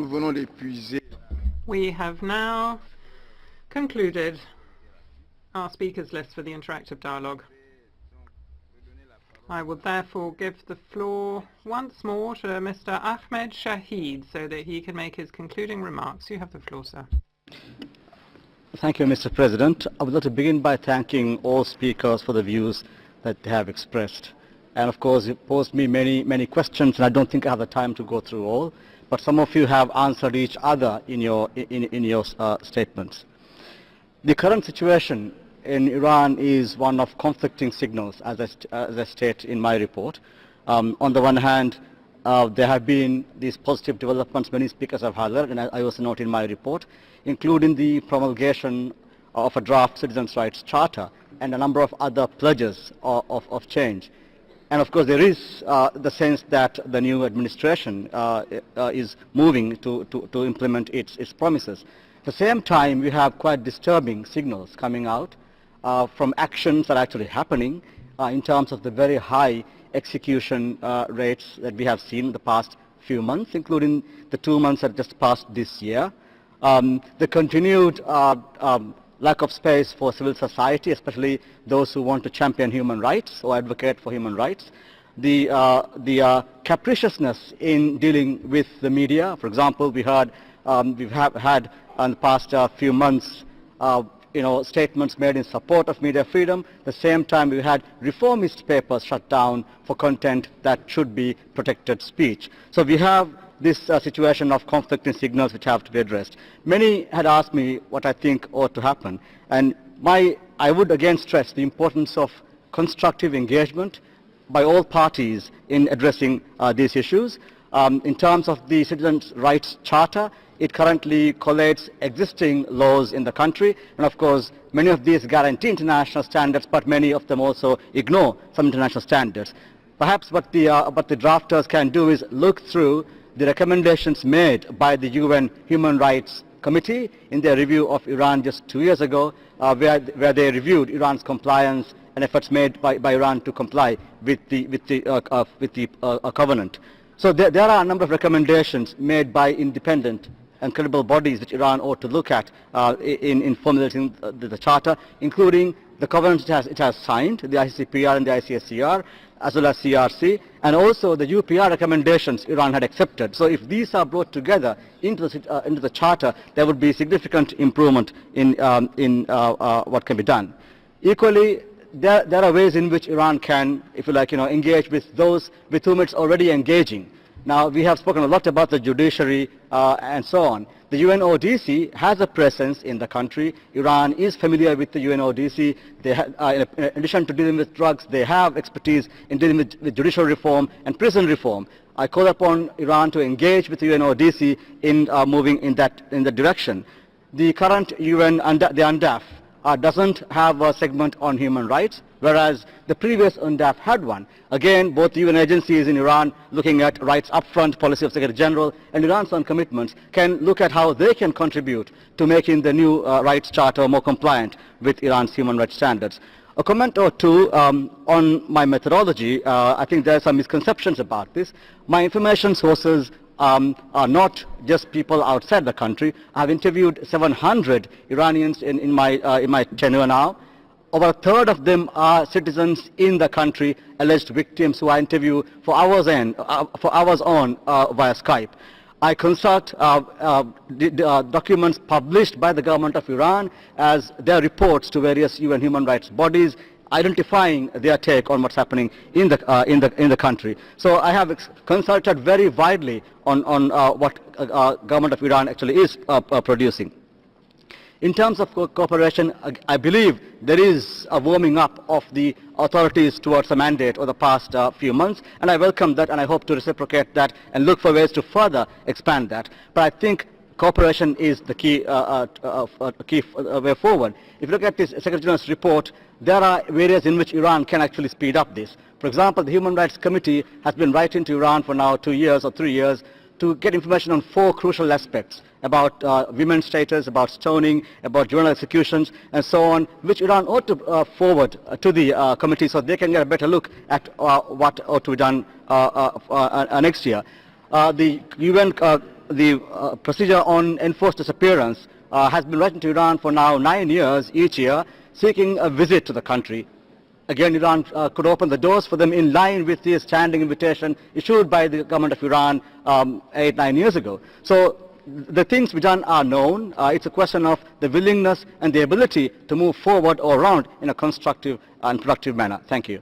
nous venons d'épuiser. We have now concluded our speakers list for the interactive dialogue. I will therefore give the floor once more to Mr. Ahmed Shahid so that he can make his concluding remarks. You have the floor, sir. Thank you, Mr. President. I would like to begin by thanking all speakers for the views that they have expressed. And of course, it posed me many questions, and I don't think I have the time to go through all. But some of you have answered each other in your statements. The current situation in Iran is one of conflicting signals, as I state in my report. On the one hand, there have been these positive developments many speakers have highlighted, and I also note in my report, including the promulgation of a draft citizens' rights charter and a number of other pledges of change. And of course, there is the sense that the new administration is moving to implement its promises. At the same time, we have quite disturbing signals coming out from actions that are actually happening in terms of the very high execution rates that we have seen in the past few months, including the 2 months that just passed this year. The continued lack of space for civil society, especially those who want to champion human rights or advocate for human rights. The capriciousness in dealing with the media. For example, we have had in the past few months statements made in support of media freedom. At the same time, we had reformist papers shut down for content that should be protected speech. So we have this situation of conflicting signals which have to be addressed. Many had asked me what I think ought to happen, and I would again stress the importance of constructive engagement by all parties in addressing these issues. In terms of the Citizens' Rights Charter, it currently collates existing laws in the country, and of course many of these guarantee international standards, but many of them also ignore some international standards. Perhaps what the drafters can do is look through the recommendations made by the UN Human Rights Committee in their review of Iran just 2 years ago, where they reviewed Iran's compliance and efforts made by Iran to comply with the covenant. So there are a number of recommendations made by independent and credible bodies which Iran ought to look at in formulating the charter, including the covenants it has signed, the ICCPR and the ICSCR, as well as CRC, and also the UPR recommendations Iran had accepted. So if these are brought together into the charter, there would be significant improvement in what can be done. Equally, there are ways in which Iran can, if you like, engage with those with whom it's already engaging. Now, we have spoken a lot about the judiciary and so on. The UNODC has a presence in the country. Iran is familiar with the UNODC. They in addition to dealing with drugs, they have expertise in dealing with judicial reform and prison reform. I call upon Iran to engage with the UNODC in moving in that direction. The current UN, the UNDAF, doesn't have a segment on human rights, whereas the previous UNDAF had one. Again, both the UN agencies in Iran looking at rights upfront policy of Secretary General and Iran's own commitments can look at how they can contribute to making the new rights charter more compliant with Iran's human rights standards. A comment or two on my methodology. I think there are some misconceptions about this. My information sources are not just people outside the country. I've interviewed 700 Iranians in my tenure now. Over a third of them are citizens in the country, alleged victims who I interview for hours on via Skype. I consult documents published by the government of Iran as their reports to various UN human rights bodies, identifying their take on what's happening in the country. So I have consulted very widely on what government of Iran actually is producing. In terms of cooperation, I believe there is a warming up of the authorities towards a mandate over the past few months, and I welcome that, and I hope to reciprocate that and look for ways to further expand that. But I think cooperation is the key way forward. If you look at this Secretary General's report, there are areas in which Iran can actually speed up this. For example, the Human Rights Committee has been writing to Iran for now 2 years or 3 years to get information on 4 crucial aspects about women's status, about stoning, about juvenile executions, and so on, which Iran ought to forward to the committee so they can get a better look at what ought to be done next year. The UN the procedure on enforced disappearance has been written to Iran for now 9 years each year, seeking a visit to the country. Again, Iran could open the doors for them in line with the standing invitation issued by the government of Iran 8-9 years ago. So the things we've done are known. It's a question of the willingness and the ability to move forward or around in a constructive and productive manner. Thank you.